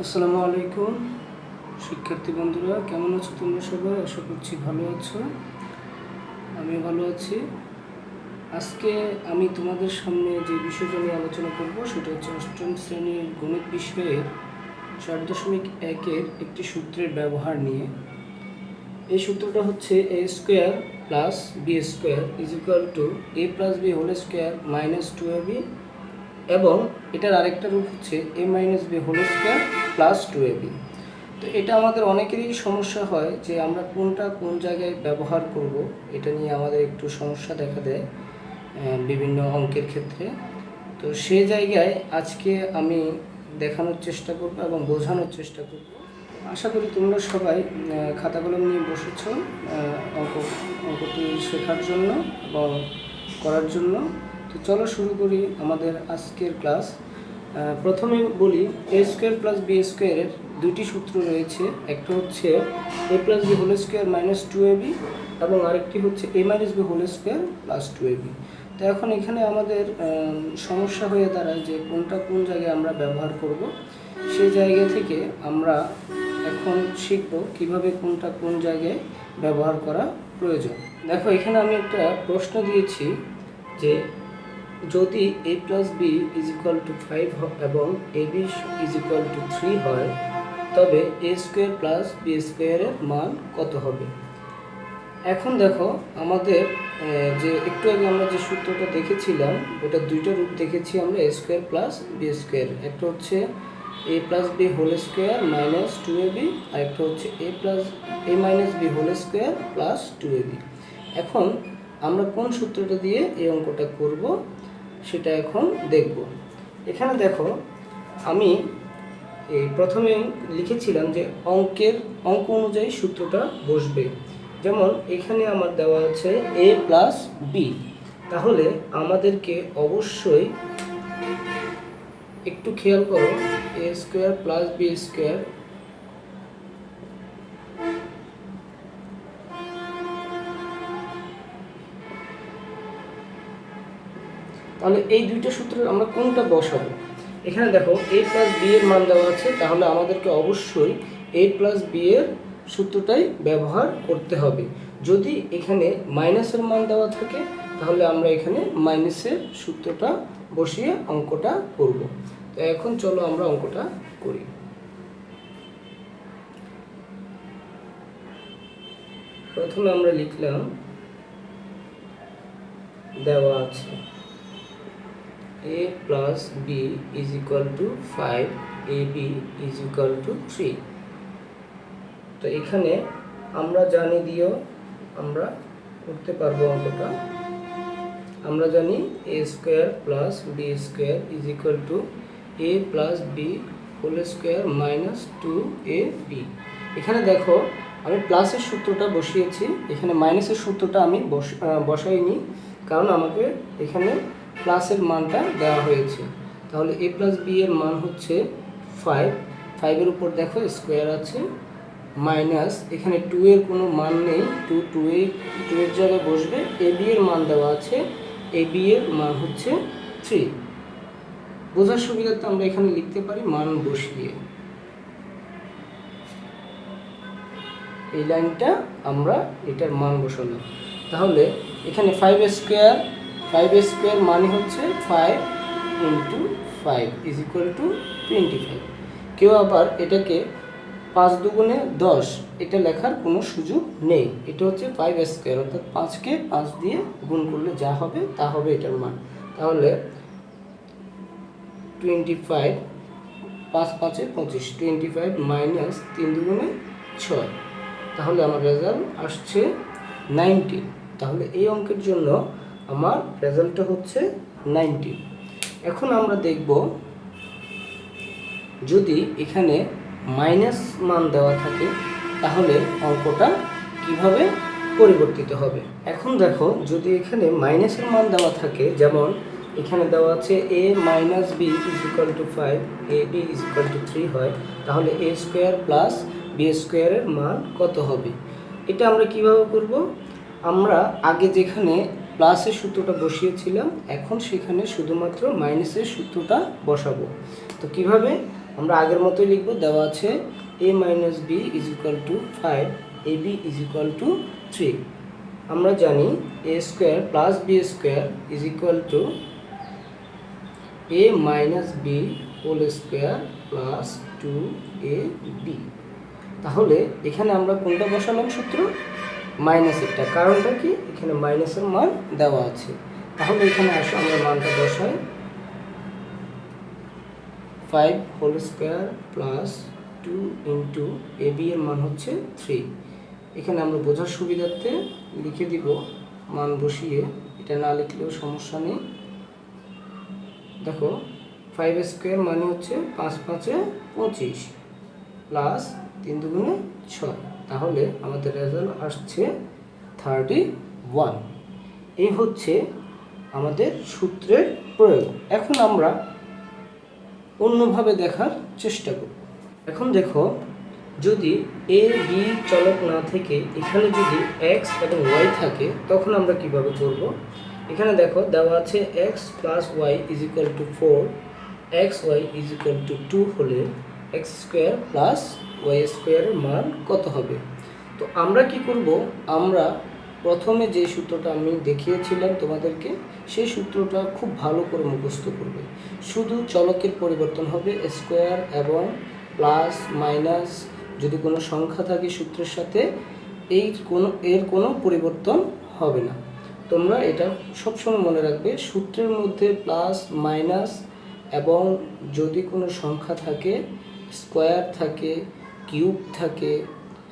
আসসালামু আলাইকুম শিক্ষার্থী বন্ধুরা, কেমন আছো তোমরা সবাই? আশা করছি ভালো আছো। আমি ভালো আছি। আজকে আমি তোমাদের সামনে যে বিষয়টা নিয়ে আলোচনা করব সেটা হচ্ছে অষ্টম শ্রেণীর গণিত বিষয়ের 4.1-এর একটি সূত্রের ব্যবহার নিয়ে। এই সূত্রটা হচ্ছে a square plus B square is equal to a plus B whole square minus 2ab, এবং এটার আরেকটা রূপ হচ্ছে a minus B whole square plus 2ab। তো এটা আমাদের অনেকেরই সমস্যা হয় যে আমরা কোনটা কোন জায়গায় ব্যবহার করব, এটা নিয়ে আমাদের একটু সমস্যা দেখা দেয় বিভিন্ন অঙ্কের ক্ষেত্রে। তো সেই জায়গায় আজকে আমি দেখানোর চেষ্টা করব এবং বোঝানোর চেষ্টা করব। আশা করি তোমরা সবাই খাতা কলম নিয়ে বসেছ অঙ্কটি শেখার জন্য এবং করার জন্য। তো চলো শুরু করি আমাদের আজকের ক্লাস। প্রথমে বলি, এ স্কোয়ার প্লাস বি স্কোয়ারের দুইটি সূত্র রয়েছে। একটা হচ্ছে A plus B whole square minus 2ab এবং আরেকটি হচ্ছে A minus B whole square plus 2ab। তো এখন এখানে আমাদের সমস্যা হয়ে দাঁড়ায় যে কোনটা কোন জায়গায় আমরা ব্যবহার করব। সেই জায়গা থেকে আমরা এখন শিখব কিভাবে কোনটা কোন জায়গায় ব্যবহার করা প্রয়োজন। দেখো, এখানে আমি একটা প্রশ্ন দিয়েছি যে যদি a plus b is equal to 5 এবং a b is equal to 3 হয়, তবে এ স্কোয়ার প্লাস বি স্কোয়ারের মান কত হবে। এখন দেখো, আমাদের যে একটু আগে আমরা যে সূত্রটা দেখেছিলাম ওটা দুইটা রূপ দেখেছি আমরা, A square plus B square. একটা হচ্ছে A plus B whole square minus 2ab, আর একটা হচ্ছে A minus B whole square plus 2ab। এখন আমরা কোন সূত্রটা দিয়ে এই অঙ্কটা করব সেটা এখন দেখব। এখানে দেখো, আমি এই প্রথমে লিখেছিলাম যে অঙ্ক অনুযায়ী সূত্রটা বসবে। যেমন এখানে আমার দেওয়া আছে a প্লাস বি, তাহলে আমাদেরকে অবশ্যই একটু খেয়াল করো, এ স্কোয়ার প্লাস বি স্কোয়ার তাহলে এই দুইটা সূত্রের আমরা কোনটা বসাবো। এখানে দেখো a প্লাস বি এর মান দেওয়া আছে, তাহলে আমাদেরকে অবশ্যই a প্লাস বি এর সূত্রটাই ব্যবহার করতে হবে। যদি এখানে মাইনাসের মান দেওয়া থাকে তাহলে আমরা এখানে মাইনাসের সূত্রটা বসিয়ে অঙ্কটা করব। তো এখন চলো আমরা অঙ্কটা করি। প্রথমে আমরা লিখলাম, দেওয়া আছে a plus b is equal to 5, ab is equal to 3। তো এখানে আমরা জানি দিও আমরা করতে পারবো অঙ্কটা। আমরা জানি a square plus B square is equal to a plus B whole square minus 2ab। এখানে দেখো, আমি প্লাসের সূত্রটা বসিয়েছি, এখানে মাইনাসের সূত্রটা আমি বসাইনি, কারণ আমাকে এখানে প্লাসের মানটা দেওয়া হয়েছে। তাহলে a প্লাস বি এর মান হচ্ছে 5, 5-এর উপর দেখো স্কোয়ার আছে, মাইনাস এখানে 2 এর কোনো মান নেই, 2 এর জায়গায় বসবে। এ বি এর মান দেওয়া আছে, এ বি এর মান হচ্ছে 3। বোঝার সুবিধার্থে আমরা এখানে লিখতে পারি মান বসিয়ে। এই লাইনটা আমরা এটার মান বসালাম। তাহলে এখানে 5 স্কোয়ার মানে হচ্ছে 5 ইন্টু 5 ইজ ইকুয়াল টু 25। কেউ আবার এটাকে 5 দুগুণে 10 এটা লেখার কোনো সুযোগ নেই। এটা হচ্ছে 5 স্কোয়ার, অর্থাৎ 5কে 5 দিয়ে গুণ করলে যা হবে তা হবে এটার মান। তাহলে 25, 5 5-এ 25, 25 মাইনাস 3 দুগুণে 6, তাহলে আমার রেজাল্ট আসছে 90। তাহলে এই অঙ্কের জন্য আমার রেজাল্টটা হচ্ছে 90। এখন আমরা দেখব, যদি এখানে মাইনাস মান দেওয়া থাকে তাহলে অঙ্কটা কিভাবে পরিবর্তিত হবে। এখন দেখো, যদি এখানে মাইনাসের মান দেওয়া থাকে, যেমন এখানে দেওয়া আছে a minus b is equal to 5, a b is equal to 3 হয়, তাহলে এ স্কোয়ার প্লাস বি স্কোয়ারের মান কত হবে। এটা আমরা কিভাবে করব, আমরা আগে যেখানে প্লাসের সূত্রটা বসিয়েছিলাম এখন সেখানে শুধুমাত্র মাইনাসের সূত্রটা বসাবো। তো কিভাবে, আমরা আগের মতোই লিখব, দেওয়া আছে a minus b is equal to 5, ab is equal to 3। আমরা জানি a square plus B square is equal to a minus B whole square plus 2ab। তাহলে এখানে আমরা কোনটা বসালাম সূত্র? মাইনাসেরটা। কারণটা কি? এখানে মাইনাসের মান দেওয়া আছে। তাহলে এখানে আসো আমরা মানটা বসাই, 5 whole square plus 2 into A B এর মান হচ্ছে 3। এখানে আমরা বোঝার সুবিধার্থে লিখে দিব মান বসিয়ে, এটা না লিখলেও সমস্যা নেই। দেখো 5 স্কোয়ার মানে হচ্ছে 5 5 25 প্লাস 3 2 6, তাহলে আমাদের রেজাল্ট আসছে 31। এই হচ্ছে আমাদের সূত্রের প্রয়োগ। এখন আমরা অন্যভাবে দেখার চেষ্টা করব। এখন দেখো, যদি এ বি চলক না থেকে এখানে যদি এক্স এবং ওয়াই থাকে, তখন আমরা কিভাবে করব? এখানে দেখো দেওয়া আছে x plus y is equal to 4, x y is equal to 2 হলে এক্স স্কোয়ার প্লাস ওয়াই স্কোয়ারের মান কত হবে? তো আমরা কি করব? আমরা প্রথমে যে সূত্রটা আমি দেখিয়েছিলাম তোমাদেরকে, সেই সূত্রটা খুব ভালো করে মুখস্থ করবে। শুধু চলকের পরিবর্তন হবে, স্কোয়ার এবং প্লাস মাইনাস যদি কোনো সংখ্যা থাকে সূত্রের সাথে, এর কোনো পরিবর্তন হবে না। তোমরা এটা সবসময় মনে রাখবে, সূত্রের মধ্যে প্লাস মাইনাস এবং যদি কোনো সংখ্যা থাকে, স্কোয়ার থাকে, কিউব থাকে,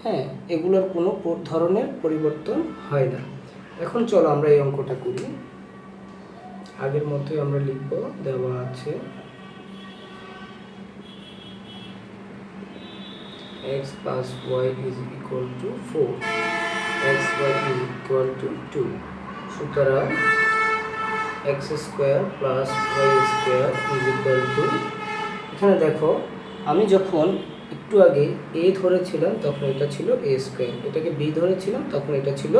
হ্যাঁ, এগুলোর কোনো ধরনের পরিবর্তন হয় না। এখন চলো আমরা এই অঙ্কটা করি। আগের মতোই আমরা লিখব, দেওয়া আছে x plus y is equal to 4, xy is equal to 2, সুতরাং x square plus y square is equal to, এখানে দেখো আমি যখন একটু আগে a ধরেছিলাম তখন এটা ছিল a স্কোয়ার, এটাকে b ধরেছিলাম তখন এটা ছিল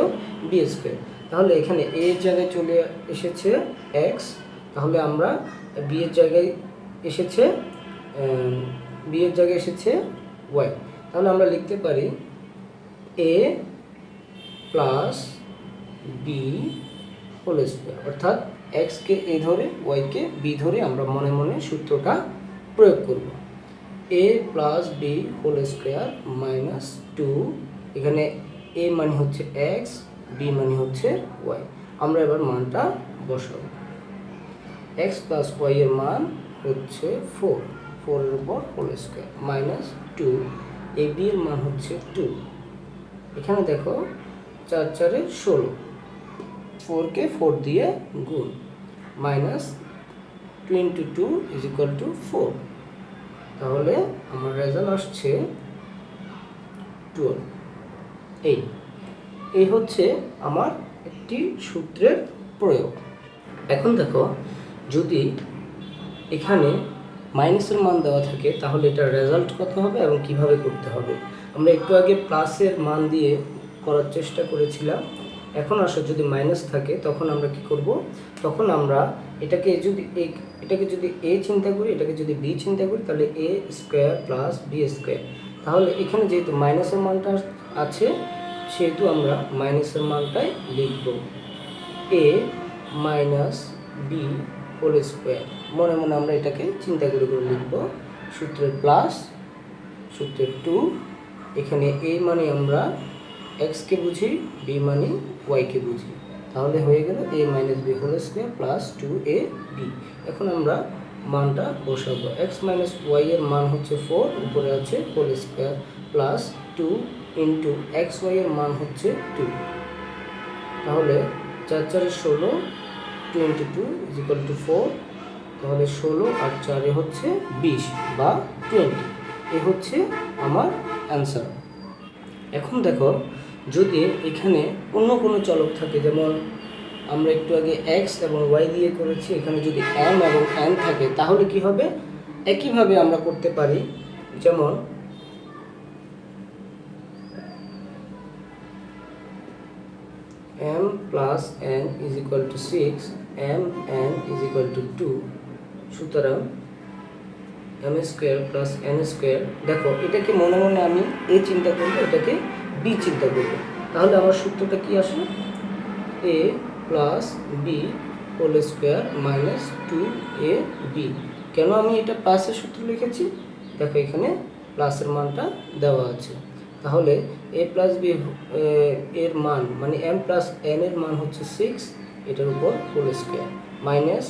b স্কোয়ার। তাহলে এখানে a এর জায়গায় চলে এসেছে x, তাহলে আমরা b এর জায়গায় এসেছে y। তাহলে আমরা লিখতে পারি a plus B whole square, অর্থাৎ x কে a ধরে y কে b ধরে আমরা মনে মনে সূত্রটা প্রয়োগ করব। a plus B whole square minus 2, এখানে a মানে হচ্ছে x, b মানে হচ্ছে y। আমরা এবার মানটা বসাবো। x প্লাস y এর মান হচ্ছে 4, 4 এর উপর whole square minus 2, a b এর মান হচ্ছে 2। এখানে দেখো 4 4 16, 4 কে 4 দিয়ে গুণ, minus 2 into 2 is equal to 4। তাহলে আমার রেজাল্ট আসছে 12। এই হচ্ছে আমার একটি সূত্রের প্রয়োগ। এখন দেখো, যদি এখানে মাইনাসের মান দেওয়া থাকে তাহলে এটার রেজাল্ট কত হবে এবং কিভাবে করতে হবে? আমরা একটু আগে প্লাসের মান দিয়ে করার চেষ্টা করেছিলাম। এখন আসো, যদি মাইনাস থাকে তখন আমরা কি করব? তখন আমরা এটাকে যদি a চিন্তা করি, এটাকে যদি b চিন্তা করি, তাহলে a square plus b square. তাহলে এখানে যেহেতু মাইনাসের মানটা আছে, সেহেতু আমরা মাইনাসের মানটাই লিখব, a minus b whole square. মনে মনে আমরা এটাকে চিন্তা করে লিখব। সূত্রের প্লাস, সূত্রের 2, এখানে a মানে আমরা x কে বুঝি, b মানে y কে বুঝি, তাহলে হয়ে গেল a minus B whole square plus 2ab। এখন আমরা মানটা বসাবো। x মাইনাস ওয়াই এর মান হচ্ছে 4, উপরে আছে whole square plus 2 into x y এর মান হচ্ছে 2। তাহলে 4 4 16, 2 into 2 is equal to 4। তাহলে 16 আর 4 হচ্ছে 20 বা 20। এ হচ্ছে আমার অ্যান্সার। এখন দেখো, যদি এখানে অন্য কোনো চলক থাকে, যেমন আমরা একটু আগে x এবং y দিয়ে করেছি, এখানে যদি m এবং n থাকে তাহলে কি হবে? একইভাবে আমরা করতে পারি। যেমন m plus n is equal to 6, m n is equal to 2, সুতরাং m square plus n square. দেখো এটাকে মনে মনে আমি এ চিন্তা করবো, এটাকে বি চিন্তা করবো, তাহলে আমার সূত্রটা কি আসে? A plus B whole square minus 2ab। কেন আমি এটা প্লাসের সূত্র লিখেছি? দেখো এখানে প্লাসের মানটা দেওয়া আছে, তাহলে এ প্লাস বি এর মান মানে এম প্লাস এন এর মান হচ্ছে 6, এটার উপর whole square minus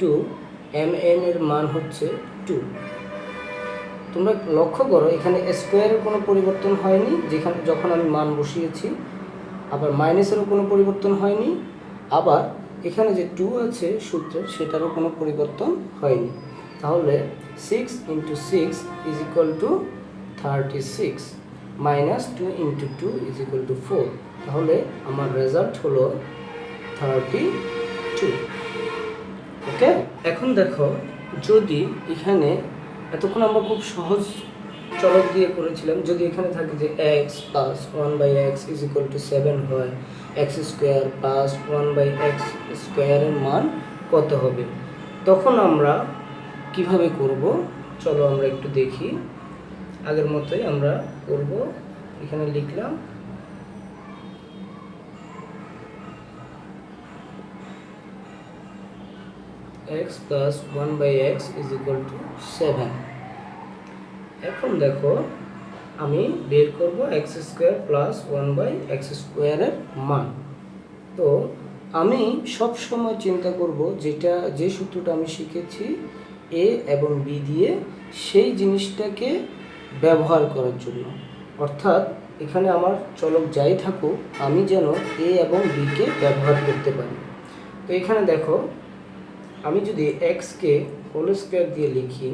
2 M N এর মান হচ্ছে 2। তোমরা লক্ষ্য করো এখানে স্কোয়ারের কোনো পরিবর্তন হয়নি যেখানে যখন আমি মান বসিয়েছি, আবার মাইনাসেরও কোনো পরিবর্তন হয়নি, আবার এখানে যে 2 আছে সূত্রের সেটারও কোনো পরিবর্তন হয়নি। তাহলে 6 × 6 = 36 মাইনাস 2 × 2 = 4। তাহলে আমার রেজাল্ট হলো 32। ওকে, এখন দেখো যদি এখানে এতক্ষণ আমরা খুব সহজ চলক দিয়ে করেছিলাম, যদি এখানে থাকে যে x প্লাস 1/x = 7 হয়, x স্কোয়ার প্লাস 1/x স্কোয়ারের মান কত হবে, তখন আমরা কিভাবে করব চলো আমরা একটু দেখি। আগের মতোই আমরা করব, এখানে লিখলাম x প্লাস 1/x = 7। এখন দেখো আমি বের করব x স্কোয়ার প্লাস 1/x স্কোয়ারের মান। তো আমি সব সময় চিন্তা করব যে সূত্রটা আমি শিখেছি a এবং b দিয়ে, সেই জিনিসটাকে ব্যবহার করার জন্য। অর্থাৎ এখানে আমার চলক যাই থাকুক আমি যেন a এবং b কে ব্যবহার করতে পারি। তো এখানে দেখো আমি যদি x কে হোল স্কোয়ার দিয়ে লিখি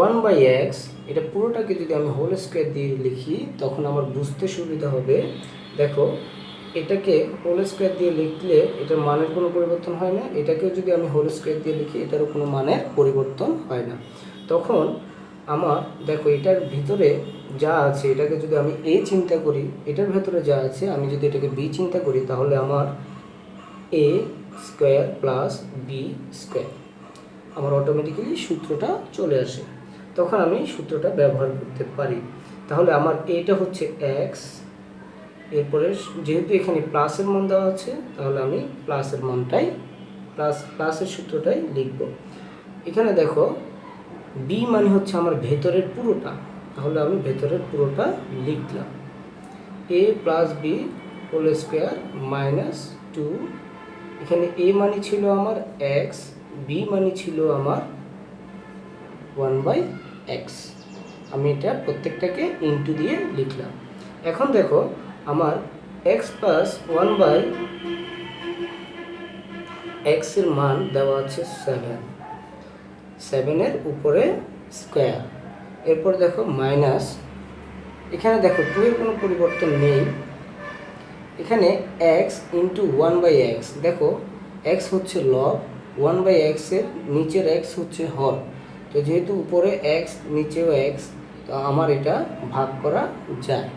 1/x, এটা পুরোটাকে যদি আমি হোল স্কোয়ার দিয়ে লিখি তখন আমার বুঝতে সুবিধা হবে। দেখো এটাকে হোল স্কোয়ার দিয়ে লিখলে এটার মানের কোনো পরিবর্তন হয় না, এটাকেও যদি আমি হোল স্কোয়ার দিয়ে লিখি এটারও কোনো মানের পরিবর্তন হয় না। তখন আমার দেখো এটার ভিতরে যা আছে এটাকে যদি আমি a চিন্তা করি, এটার ভেতরে যা আছে আমি যদি এটাকে b চিন্তা করি, তাহলে আমার a square plus b square আমার অটোমেটিক্যালি সূত্রটা চলে আসে, তখন আমি সূত্রটা ব্যবহার করতে পারি। তাহলে আমার এটা হচ্ছে x, এরপরে যেহেতু এখানে প্লাসের মান দেওয়া আছে তাহলে আমি প্লাসের মানটাই প্লাসের সূত্রটাই লিখব। এখানে দেখো b মানে হচ্ছে আমার ভেতরের পুরোটা, তাহলে আমি ভেতরের পুরোটা লিখলাম a plus b whole square minus 2। এখানে a মানে ছিল আমার x, b মানে ছিল আমার 1/x। আমি এটা প্রত্যেকটাকে ইনটু দিয়ে লিখলাম। এখন দেখো আমার x প্লাস 1/x এর মান দেওয়া আছে 7 এর উপরে স্কোয়ার, এরপর দেখো মাইনাস, এখানে দেখো 2 এর কোনো পরিবর্তন নেই, এখানে x × 1/x। দেখো x হচ্ছে লব, 1/x এর নিচের x হচ্ছে হর, তো যেহেতু উপরে x নিচেও x, তো আমার এটা ভাগ করা যায়,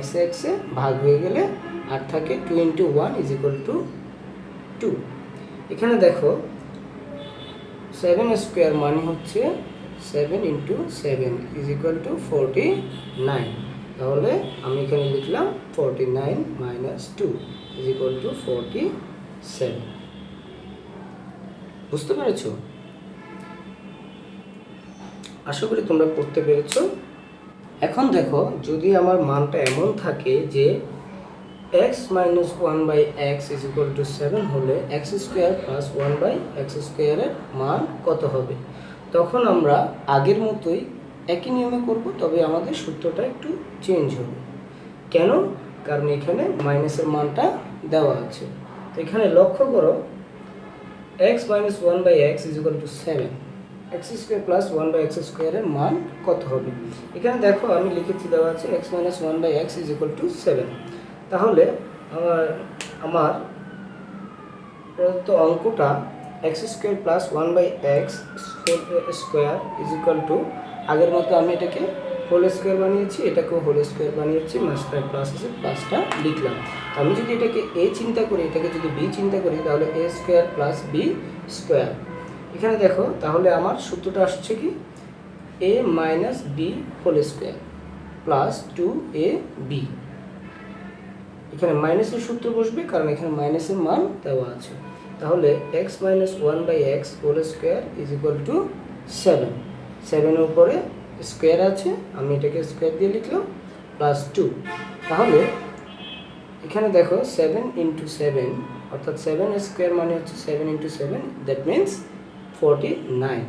x এ ভাগ হয়ে গেলে আর থাকে 2 × 1 = 2। এখানে দেখো 7 স্কোয়ার মানে হচ্ছে 7 × 7 = 49। তাহলে আমি এখানে লিখলাম 49 - 2 = 47। বুঝতে পেরেছো? আশা করি তোমরা করতে পেরেছো। এখন দেখো যদি আমার মানটা এমন থাকে যে x - 1/x = 7 হলে x স্কোয়ার প্লাস 1/x স্কোয়ারের মান কত হবে, তখন আমরা আগের মতোই একই নিয়মে করব, তবে আমাদের সূত্রটা একটু চেঞ্জ হবে। কেন? কারণ এখানে মাইনাসের মানটা দেওয়া আছে। তো এখানে লক্ষ্য করো x - 1/x = 7, x square plus 1/x স্কোয়ারের মান কত হবে। এখানে দেখো আমি লিখেছি দেওয়া আছে x - 1/x = 7। তাহলে আমার প্রদত্ত অঙ্কটা x square plus 1/x square = আগের মতো আমি এটাকে হোল স্কোয়ার বানিয়েছি, এটাকেও হোল স্কোয়ার বানিয়েছি, মাঝখানে প্লাস আছে, প্লাসটা লিখলাম। আমি যদি এটাকে a চিন্তা করি, এটাকে যদি b চিন্তা করি, তাহলে a square plus b square. এখানে দেখো তাহলে আমার সূত্রটা আসছে কি a minus B whole square plus 2ab। এখানে মাইনাসের সূত্র বসবে কারণ এখানে মাইনাসের মান দেওয়া আছে। তাহলে x মাইনাস 1/x whole square is equal to 7। 7-এর উপরে স্কোয়ার আছে, আমি এটাকে স্কোয়ার দিয়ে লিখলাম, প্লাস 2। তাহলে এখানে দেখো 7 ইন্টু 7 অর্থাৎ 7 স্কোয়ার মানে হচ্ছে 7 into 7, that means 49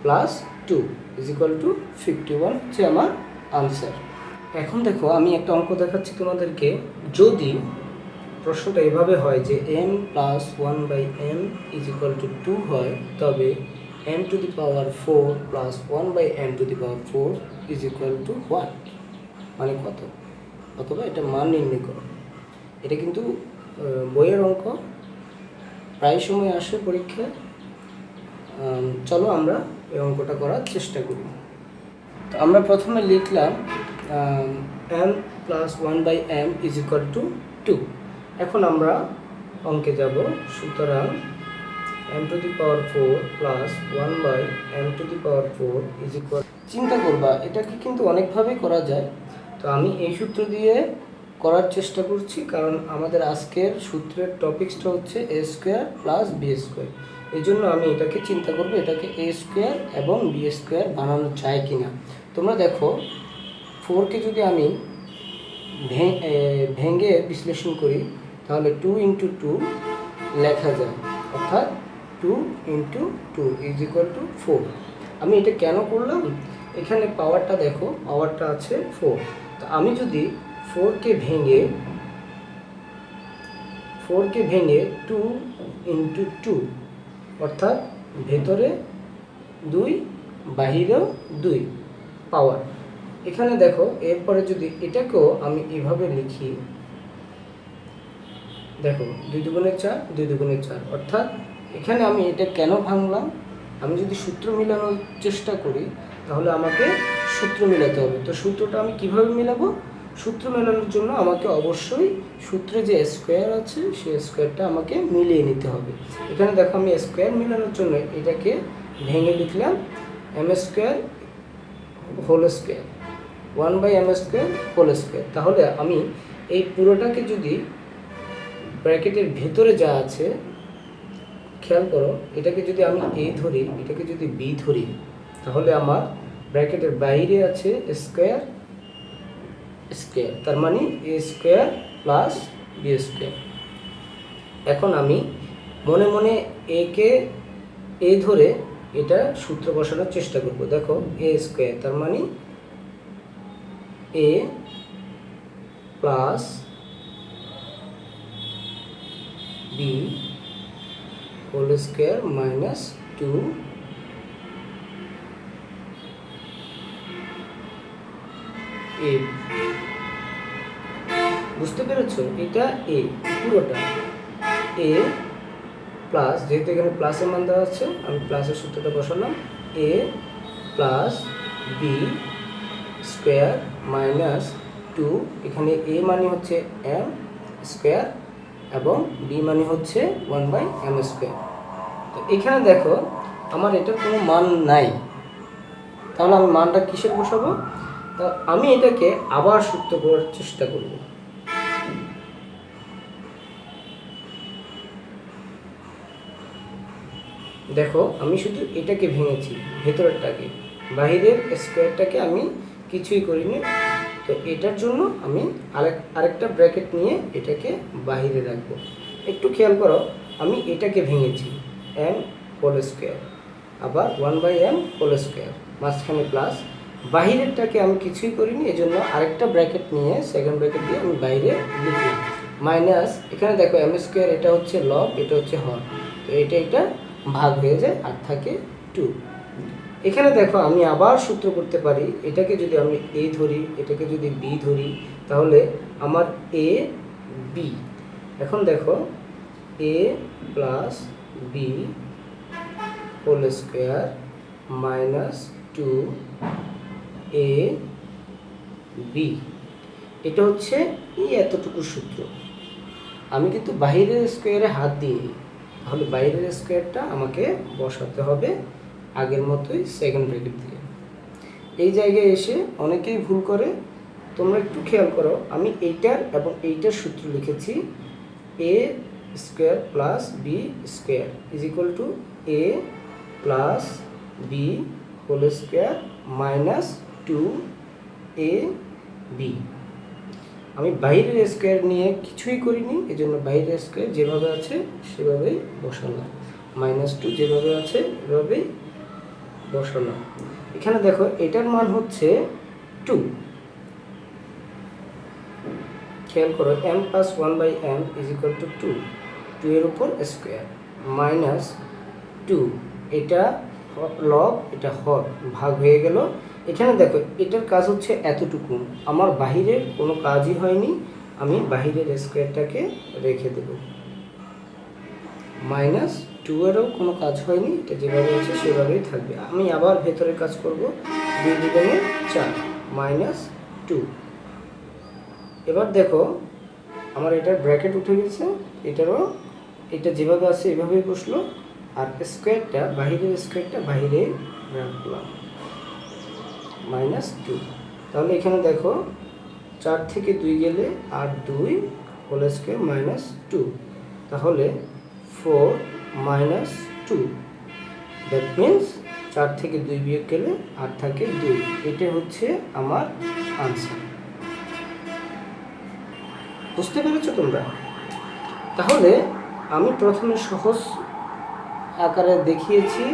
plus 2 is equal two 51 হচ্ছে আমার আনসার। এখন দেখো আমি একটা অঙ্ক দেখাচ্ছি তোমাদেরকে। যদি প্রশ্নটা এভাবে হয় যে m plus 1/m is equal to 2 হয়, তবে m to the power 4 plus 1/m to the power 4 is equal two what, মানে কত, অথবা এটা মান নির্ণয় করো। এটা কিন্তু বইয়ের অঙ্ক, প্রায় সময় আসে পরীক্ষায়। চলো আমরা এই অঙ্কটা করার চেষ্টা করি। তো আমরা প্রথমে লিখলাম m plus 1/m is equal to 2। এখন আমরা অঙ্কে যাব। সুতরাং m to the power 4 plus 1/m to the power 4 is equal, চিন্তা করবা এটাকে কিন্তু অনেকভাবেই করা যায়। তো আমি এই সূত্র দিয়ে করার চেষ্টা করছি, কারণ আমাদের আজকের সূত্রের টপিকসটা হচ্ছে a square plus B square. এই জন্য আমি এটাকে চিন্তা করবো, এটাকে a স্কোয়ার এবং বি স্কোয়ার বানানো যায় কিনা। তোমরা দেখো 4কে যদি আমি ভেঙে বিশ্লেষণ করি তাহলে 2 ইন্টু 2 লেখা যায়, অর্থাৎ 2 ইন্টু 2 ইজ ইকুয়াল টু 4। আমি এটা কেন করলাম, এখানে পাওয়ারটা দেখো, পাওয়ারটা আছে 4। তো আমি যদি 4কে ভেঙে 2 ইন্টু 2 অর্থাৎ ভেতরে 2 বাহিরেও 2 পাওয়ার। এখানে দেখো এরপরে যদি এটাকেও আমি এভাবে লিখি, দেখো 2 দুগুণে 4, 2 দুগুণে 4, অর্থাৎ এখানে আমি এটা কেন ভাঙলাম, আমি যদি সূত্র মেলানোর চেষ্টা করি তাহলে আমাকে সূত্র মেলাতে হবে। তো সূত্রটা আমি কিভাবে মেলাবো, সূত্র মেলানোর জন্য আমাকে অবশ্যই সূত্রে যে স্কোয়ার আছে সেই স্কোয়ারটা আমাকে মিলিয়ে নিতে হবে। এখানে দেখো আমি স্কোয়ার মেলানোর জন্য এটাকে ভেঙে লিখলাম m square whole square 1/m square whole square. তাহলে আমি এই পুরোটাকে যদি ব্র্যাকেটের ভেতরে যা আছে, খেয়াল করো, এটাকে যদি আমি a ধরি, এটাকে যদি b ধরি, তাহলে আমার ব্র্যাকেটের বাইরে আছে স্কোয়ার স্কোয়ার, তার মানে a square plus B square. এখন আমি মনে মনে একে a ধরে এটা সূত্র বসানোর চেষ্টা করব। দেখো a স্কোয়ার তার মানে a plus B whole square minus 2 a। বুঝতে পেরেছো, এটা a পুরোটা a প্লাস, যেহেতু এখানে প্লাসের মান দেওয়া আছে আমি প্লাসের সূত্রটা বসালাম, a plus B square minus 2, এখানে a মানে হচ্ছে m স্কোয়ার এবং b মানে হচ্ছে 1/m স্কোয়ার। তো এখানে দেখো আমার এটার কোনো মান নাই, তাহলে আমি মানটা কিসের বসাবো, তা আমি এটাকে আবার সূত্র করার চেষ্টা করব। দেখো আমি শুধু এটাকে ভেঙেছি, ভেতরেরটাকে, বাহিরের স্কোয়ারটাকে আমি কিছুই করিনি। তো এটার জন্য আমি আরেকটা ব্র্যাকেট নিয়ে এটাকে বাহিরে রাখবো। একটু খেয়াল করো, আমি এটাকে ভেঙেছি m হোল স্কোয়ার, আবার 1/m হোল স্কোয়ার, মাঝখানে প্লাস, বাহিরেরটাকে আমি কিছুই করিনি, এই জন্য আরেকটা ব্র্যাকেট নিয়ে সেকেন্ড ব্র্যাকেট দিয়ে আমি বাইরে লিখলাম, মাইনাস এখানে দেখো m স্কোয়ার, এটা হচ্ছে লব, এটা হচ্ছে হর, তো এটা ভাগ হয়ে যায় আর থাকে 2। এখানে দেখো আমি আবার সূত্র করতে পারি, এটাকে যদি আমি a ধরি, এটাকে যদি b ধরি, তাহলে আমার a b। এখন দেখো a plus B whole square minus 2 a b, এটা হচ্ছে এই এতটুকু সূত্র। আমি কিন্তু বাহিরের স্কোয়ারে হাত দিইনি, তাহলে বাইরের স্কোয়ারটা আমাকে বসাতে হবে আগের মতোই সেকেন্ড ব্র্যাকেট দিয়ে। এই জায়গায় এসে অনেকেই ভুল করে, তোমরা একটু খেয়াল করো, আমি এইটার এবং এইটার সূত্র লিখেছি A square plus B square is equal to A plus B whole square minus 2 A B. আমি বাইরের স্কোয়ার নিয়ে কিছুই করিনি, এই জন্য বাইরের স্কোয়ার যেভাবে আছে সেভাবেই বসালাম, -2 যেভাবে আছে এভাবেই বসালাম। এখানে দেখো এটার মান হচ্ছে 2, খেয়াল করো m plus 1/m is equal to 2, 2 এর উপর স্কোয়ার -2, এটা লব এটা হর ভাগ হয়ে গেল। এখানে দেখো এটার কাজ হচ্ছে এতটুকু, আমার বাহিরের কোনো কাজই হয়নি, আমি বাহিরের স্কোয়ারটাকে রেখে দেব। -2 এরও কোনো কাজ হয়নি, এটা যেভাবে আছে সেভাবেই থাকবে। আমি আবার ভেতরে কাজ করব, 2 দুগুণে 4 -2। এবার দেখো আমার এটার ব্র্যাকেট উঠে গেছে, এটারও এটা যেভাবে আছে এভাবেই বসলো, আর স্কোয়ারটা বাহিরের স্কোয়ারটা বাহিরে রাখলাম -2। তাহলে এখানে দেখো 4 থেকে 2 গেলে আর 2 হোল স্কোয়ার -2, তাহলে 4 -2, দ্যাট মিন্স 4 থেকে 2 বিয়োগ গেলে আর থাকে 2। এটা হচ্ছে আমার আনসার। বুঝতে পেরেছো তোমরা? তাহলে আমি প্রথমে সহজ আকারে দেখিয়েছি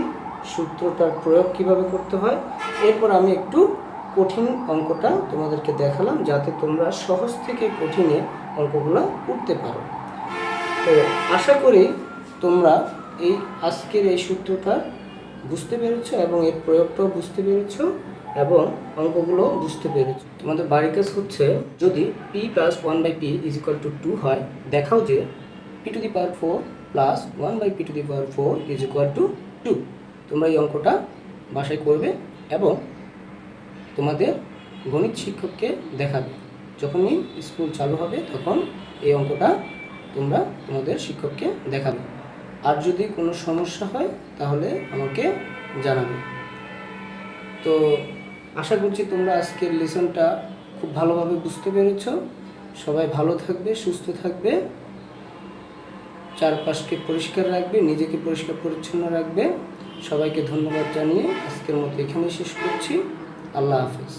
সূত্রটার প্রয়োগ কিভাবে করতে হয়, এরপর আমি একটু কঠিন অঙ্কটা তোমাদেরকে দেখালাম যাতে তোমরা সহজ থেকে কঠিনে অঙ্কগুলো করতে পারো। তো আশা করি তোমরা এই আজকের এই সূত্রটা বুঝতে পেরেছো এবং এর প্রয়োগটাও বুঝতে পেরেছো এবং অঙ্কগুলো বুঝতে পেরেছো। তোমাদের বাড়ির কাজ হচ্ছে, যদি p plus 1/p is equal to 2 হয়, দেখাও যে p to the power 4 plus 1/p to the power 4 is equal to 2। তোমরা এই অঙ্কটা বাসায় করবে এবং তোমাদের গণিত শিক্ষককে দেখাবে। যখনই স্কুল চালু হবে তখন এই অঙ্কটা তোমরা তোমাদের শিক্ষককে দেখাবে। আর যদি কোনো সমস্যা হয় তাহলে আমাকে জানাবে। তো আশা করছি তোমরা আজকের লেসনটা খুব ভালোভাবে বুঝতে পেরেছ। সবাই ভালো থাকবে, সুস্থ থাকবে, চারপাশকে পরিষ্কার রাখবে, নিজেকে পরিষ্কার পরিচ্ছন্ন রাখবে। সবাইকে ধন্যবাদ জানিয়ে আজকের মতো এখানেই শেষ করছি। আল্লাহ হাফেজ।